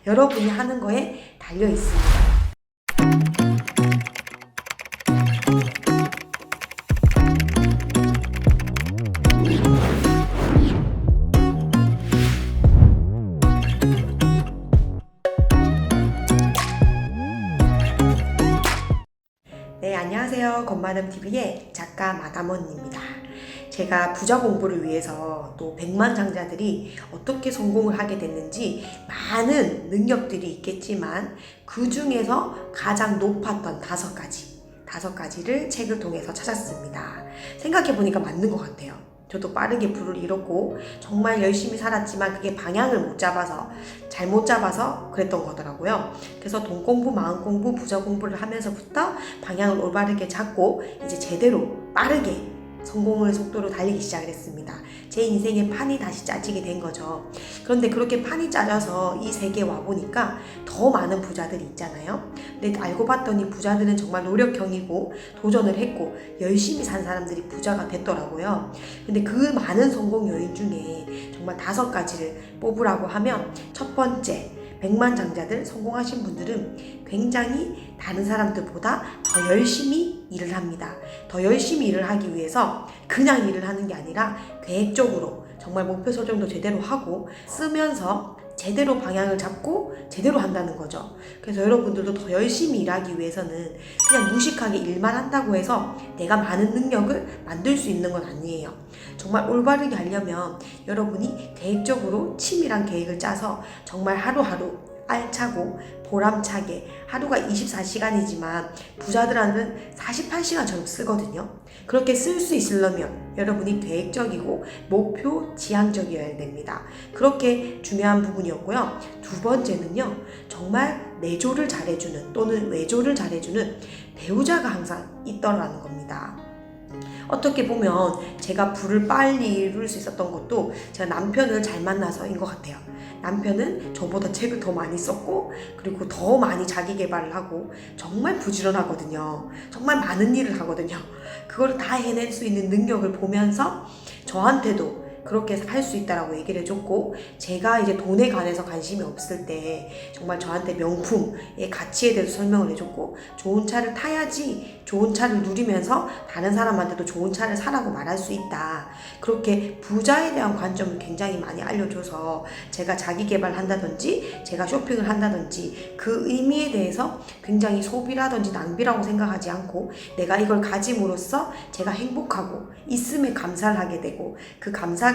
여러분이 하는 거에 달려 있습니다. 네, 안녕하세요. 건마담TV의 작가 마담원입니다. 제가 부자 공부를 위해서 또 백만장자들이 어떻게 성공을 하게 됐는지 많은 능력들이 있겠지만 그 중에서 가장 높았던 다섯 가지를 책을 통해서 찾았습니다. 생각해보니까 맞는 것 같아요. 저도 빠르게 부를 잃었고 정말 열심히 살았지만 그게 방향을 잘못 잡아서 그랬던 거더라고요. 그래서 돈 공부, 마음 공부, 부자 공부를 하면서부터 방향을 올바르게 잡고 이제 제대로 빠르게 성공의 속도로 달리기 시작을 했습니다. 제 인생의 판이 다시 짜지게 된 거죠. 그런데 그렇게 판이 짜져서 이 세계에 와보니까 더 많은 부자들이 있잖아요. 근데 알고 봤더니 부자들은 정말 노력형이고 도전을 했고 열심히 산 사람들이 부자가 됐더라고요. 근데 그 많은 성공 요인 중에 정말 5가지를 뽑으라고 하면 첫 번째, 백만장자들, 성공하신 분들은 굉장히 다른 사람들보다 더 열심히 일을 합니다. 더 열심히 일을 하기 위해서 그냥 일을 하는 게 아니라 계획적으로 정말 목표 설정도 제대로 하고 쓰면서 제대로 방향을 잡고 제대로 한다는 거죠. 그래서 여러분들도 더 열심히 일하기 위해서는 그냥 무식하게 일만 한다고 해서 내가 많은 능력을 만들 수 있는 건 아니에요. 정말 올바르게 하려면 여러분이 계획적으로 치밀한 계획을 짜서 정말 하루하루 알차고 보람차게, 하루가 24시간이지만 부자들한테는 48시간처럼 쓰거든요. 그렇게 쓸 수 있으려면 여러분이 계획적이고 목표 지향적이어야 됩니다. 그렇게 중요한 부분이었고요. 두 번째는요, 정말 내조를 잘해주는 또는 외조를 잘해주는 배우자가 항상 있더라는 겁니다. 어떻게 보면 제가 부를 빨리 이룰 수 있었던 것도 제가 남편을 잘 만나서인 것 같아요. 남편은 저보다 책을 더 많이 썼고 그리고 더 많이 자기 개발을 하고 정말 부지런하거든요. 정말 많은 일을 하거든요. 그걸 다 해낼 수 있는 능력을 보면서 저한테도 그렇게 할 수 있다라고 얘기를 해줬고, 제가 이제 돈에 관해서 관심이 없을 때 정말 저한테 명품의 가치에 대해서 설명을 해줬고, 좋은 차를 타야지 좋은 차를 누리면서 다른 사람한테도 좋은 차를 사라고 말할 수 있다. 그렇게 부자에 대한 관점을 굉장히 많이 알려줘서 제가 자기 개발을 한다든지 제가 쇼핑을 한다든지 그 의미에 대해서 굉장히 소비라든지 낭비라고 생각하지 않고 내가 이걸 가짐으로써 제가 행복하고 있음에 감사를 하게 되고 그 감사를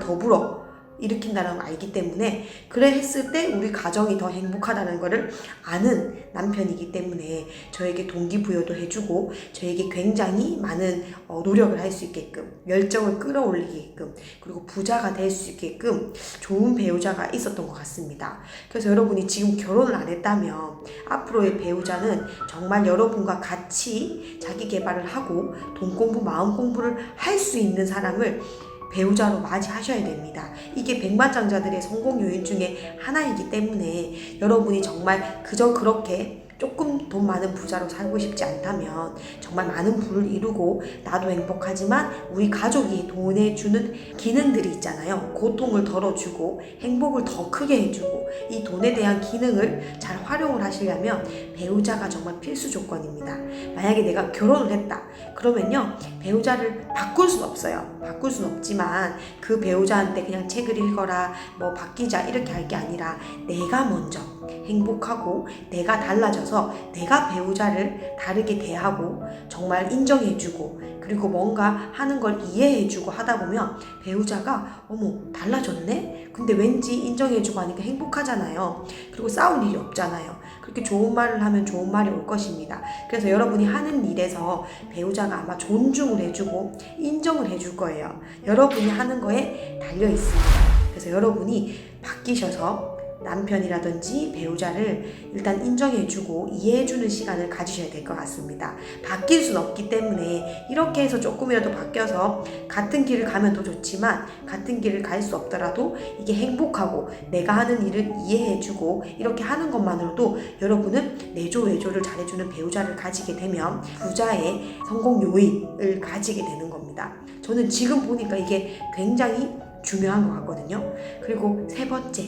더불어 일으킨다는 걸 알기 때문에 그래 했을 때 우리 가정이 더 행복하다는 것을 아는 남편이기 때문에 저에게 동기부여도 해주고 저에게 굉장히 많은 노력을 할 수 있게끔, 열정을 끌어올리게끔, 그리고 부자가 될 수 있게끔 좋은 배우자가 있었던 것 같습니다. 그래서 여러분이 지금 결혼을 안 했다면 앞으로의 배우자는 정말 여러분과 같이 자기 개발을 하고 돈 공부, 마음 공부를 할 수 있는 사람을 배우자로 맞이하셔야 됩니다. 이게 백만장자들의 성공 요인 중에 하나이기 때문에 여러분이 정말 그저 그렇게 조금 돈 많은 부자로 살고 싶지 않다면 정말 많은 부를 이루고 나도 행복하지만 우리 가족이 돈에 주는 기능들이 있잖아요. 고통을 덜어주고 행복을 더 크게 해주고 이 돈에 대한 기능을 잘 활용을 하시려면 배우자가 정말 필수 조건입니다. 만약에 내가 결혼을 했다 그러면요, 배우자를 바꿀 수는 없어요. 바꿀 수는 없지만 그 배우자한테 그냥 책을 읽어라, 뭐 바뀌자 이렇게 할 게 아니라 내가 먼저 행복하고 내가 달라져서 내가 배우자를 다르게 대하고 정말 인정해주고 그리고 뭔가 하는 걸 이해해주고 하다 보면 배우자가 어머 달라졌네? 근데 왠지 인정해주고 하니까 행복하잖아요. 그리고 싸울 일이 없잖아요. 그렇게 좋은 말을 하면 좋은 말이 올 것입니다. 그래서 여러분이 하는 일에서 배우자가 아마 존중을 해주고 인정을 해줄 거예요. 여러분이 하는 거에 달려 있습니다. 그래서 여러분이 바뀌셔서 남편이라든지 배우자를 일단 인정해주고 이해해주는 시간을 가지셔야 될 것 같습니다. 바뀔 수는 없기 때문에 이렇게 해서 조금이라도 바뀌어서 같은 길을 가면 더 좋지만 같은 길을 갈 수 없더라도 이게 행복하고 내가 하는 일을 이해해주고 이렇게 하는 것만으로도 여러분은 내조 외조를 잘해주는 배우자를 가지게 되면 부자의 성공 요인을 가지게 되는 겁니다. 저는 지금 보니까 이게 굉장히 중요한 것 같거든요. 그리고 세 번째,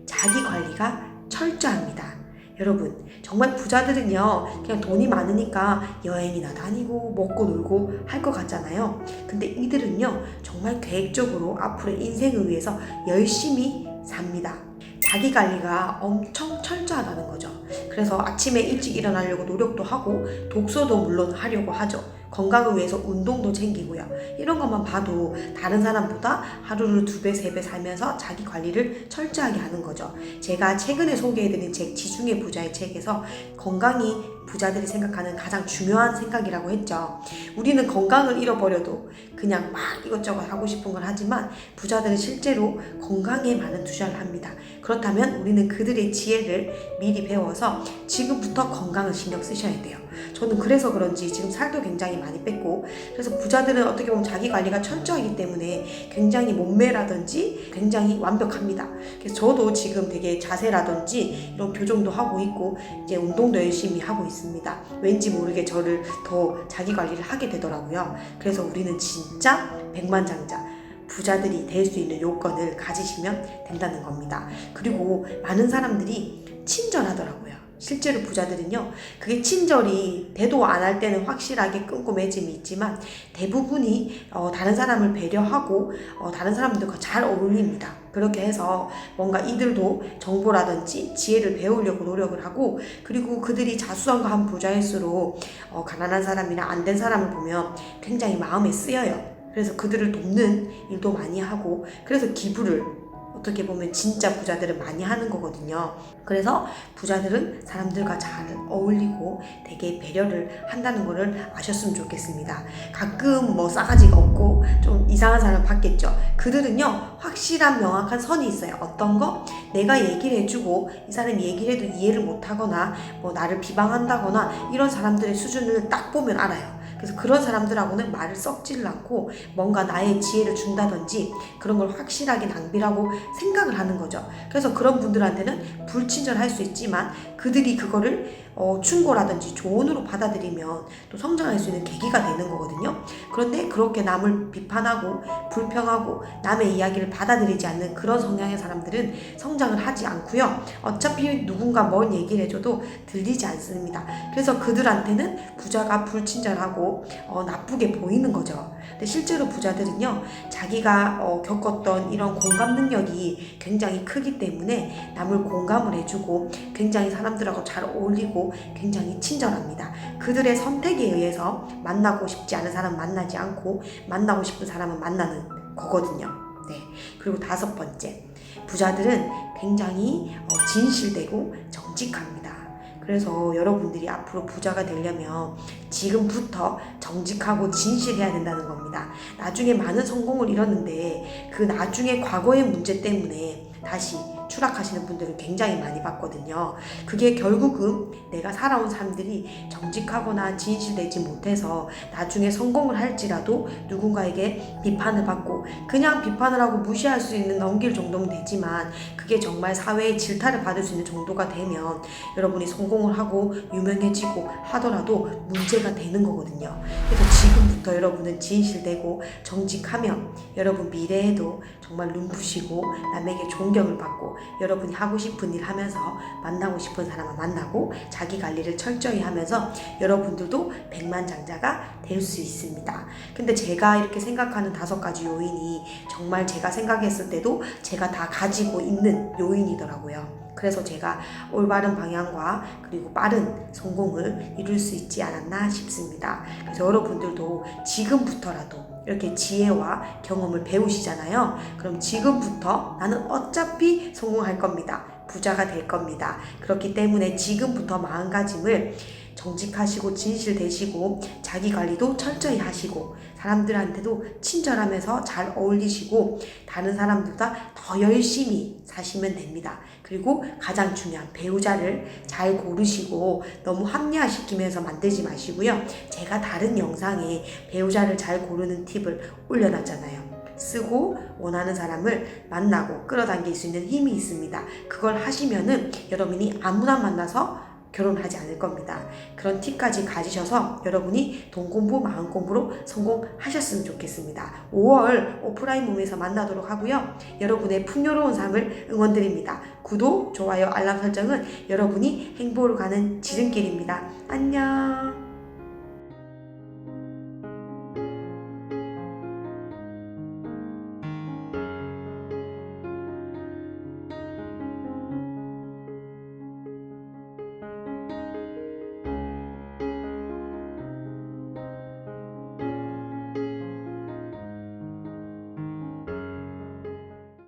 자기 관리가 철저합니다. 여러분, 정말 부자들은요, 그냥 돈이 많으니까 여행이나 다니고 먹고 놀고 할 것 같잖아요. 근데 이들은요, 정말 계획적으로 앞으로의 인생을 위해서 열심히 삽니다. 자기 관리가 엄청 철저하다는 거죠. 그래서 아침에 일찍 일어나려고 노력도 하고 독서도 물론 하려고 하죠. 건강을 위해서 운동도 챙기고요. 이런 것만 봐도 다른 사람보다 하루를 2배, 3배 살면서 자기 관리를 철저하게 하는 거죠. 제가 최근에 소개해드린 책 지중해 부자의 책에서 건강이 부자들이 생각하는 가장 중요한 생각이라고 했죠. 우리는 건강을 잃어버려도 그냥 막 이것저것 하고 싶은 걸 하지만 부자들은 실제로 건강에 많은 투자를 합니다. 그렇다면 우리는 그들의 지혜를 미리 배워서 지금부터 건강을 신경 쓰셔야 돼요. 저는 그래서 그런지 지금 살도 굉장히 많이 뺐고, 그래서 부자들은 어떻게 보면 자기 관리가 철저하기 때문에 굉장히 몸매라든지 굉장히 완벽합니다. 그래서 저도 지금 되게 자세라든지 이런 교정도 하고 있고 이제 운동도 열심히 하고 있습니다. 왠지 모르게 저를 더 자기 관리를 하게 되더라고요. 그래서 우리는 진짜 백만장자 부자들이 될 수 있는 요건을 가지시면 된다는 겁니다. 그리고 많은 사람들이 친절하더라고요. 실제로 부자들은요, 그게 친절이 대도 안 할 때는 확실하게 끈끈해짐이 있지만 대부분이 다른 사람을 배려하고 다른 사람들과 잘 어울립니다. 그렇게 해서 뭔가 이들도 정보라든지 지혜를 배우려고 노력을 하고, 그리고 그들이 자수성가 한 부자일수록 가난한 사람이나 안 된 사람을 보면 굉장히 마음에 쓰여요. 그래서 그들을 돕는 일도 많이 하고, 그래서 기부를 어떻게 보면 진짜 부자들은 많이 하는 거거든요. 그래서 부자들은 사람들과 잘 어울리고 되게 배려를 한다는 거를 아셨으면 좋겠습니다. 가끔 뭐 싸가지가 없고 좀 이상한 사람 봤겠죠. 그들은요, 확실한 명확한 선이 있어요. 어떤 거? 내가 얘기를 해주고 이 사람이 얘기를 해도 이해를 못하거나 뭐 나를 비방한다거나 이런 사람들의 수준을 딱 보면 알아요. 그래서 그런 사람들하고는 말을 썩지를 않고 뭔가 나의 지혜를 준다든지 그런 걸 확실하게 낭비라고 생각을 하는 거죠. 그래서 그런 분들한테는 불친절할 수 있지만 그들이 그거를 충고라든지 조언으로 받아들이면 또 성장할 수 있는 계기가 되는 거거든요. 그런데 그렇게 남을 비판하고 불평하고 남의 이야기를 받아들이지 않는 그런 성향의 사람들은 성장을 하지 않고요. 어차피 누군가 뭔 얘기를 해줘도 들리지 않습니다. 그래서 그들한테는 부자가 불친절하고 나쁘게 보이는 거죠. 근데 실제로 부자들은요, 자기가 겪었던 이런 공감 능력이 굉장히 크기 때문에 남을 공감을 해주고 굉장히 사람들하고 잘 어울리고 굉장히 친절합니다. 그들의 선택에 의해서 만나고 싶지 않은 사람 만나지 않고 만나고 싶은 사람은 만나는 거거든요. 네. 그리고 5번째, 부자들은 굉장히 진실되고 정직합니다. 그래서 여러분들이 앞으로 부자가 되려면 지금부터 정직하고 진실해야 된다는 겁니다. 나중에 많은 성공을 이뤘는데 그 나중에 과거의 문제 때문에 다시 추락하시는 분들을 굉장히 많이 봤거든요. 그게 결국은 내가 살아온 삶들이 정직하거나 진실되지 못해서 나중에 성공을 할지라도 누군가에게 비판을 받고 그냥 비판을 하고 무시할 수 있는 넘길 정도면 되지만 그게 정말 사회의 질타를 받을 수 있는 정도가 되면 여러분이 성공을 하고 유명해지고 하더라도 문제가 되는 거거든요. 그래서 지금부터 여러분은 진실되고 정직하면 여러분 미래에도 정말 눈부시고 남에게 존경을 받고 여러분이 하고 싶은 일 하면서 만나고 싶은 사람을 만나고 자기 관리를 철저히 하면서 여러분들도 백만장자가 될 수 있습니다. 근데 제가 이렇게 생각하는 5가지 요인이 정말 제가 생각했을 때도 제가 다 가지고 있는 요인이더라고요. 그래서 제가 올바른 방향과 그리고 빠른 성공을 이룰 수 있지 않았나 싶습니다. 그래서 여러분들도 지금부터라도 이렇게 지혜와 경험을 배우시잖아요. 그럼 지금부터 나는 어차피 성공할 겁니다. 부자가 될 겁니다. 그렇기 때문에 지금부터 마음가짐을 정직하시고 진실되시고 자기 관리도 철저히 하시고 사람들한테도 친절하면서 잘 어울리시고 다른 사람보다 더 열심히 사시면 됩니다. 그리고 가장 중요한 배우자를 잘 고르시고 너무 합리화시키면서 만들지 마시고요. 제가 다른 영상에 배우자를 잘 고르는 팁을 올려놨잖아요. 쓰고 원하는 사람을 만나고 끌어당길 수 있는 힘이 있습니다. 그걸 하시면은 여러분이 아무나 만나서 결혼하지 않을 겁니다. 그런 팁까지 가지셔서 여러분이 돈 공부, 마음 공부로 성공하셨으면 좋겠습니다. 5월 오프라인 모임에서 만나도록 하고요. 여러분의 풍요로운 삶을 응원드립니다. 구독, 좋아요, 알람 설정은 여러분이 행복으로 가는 지름길입니다. 안녕.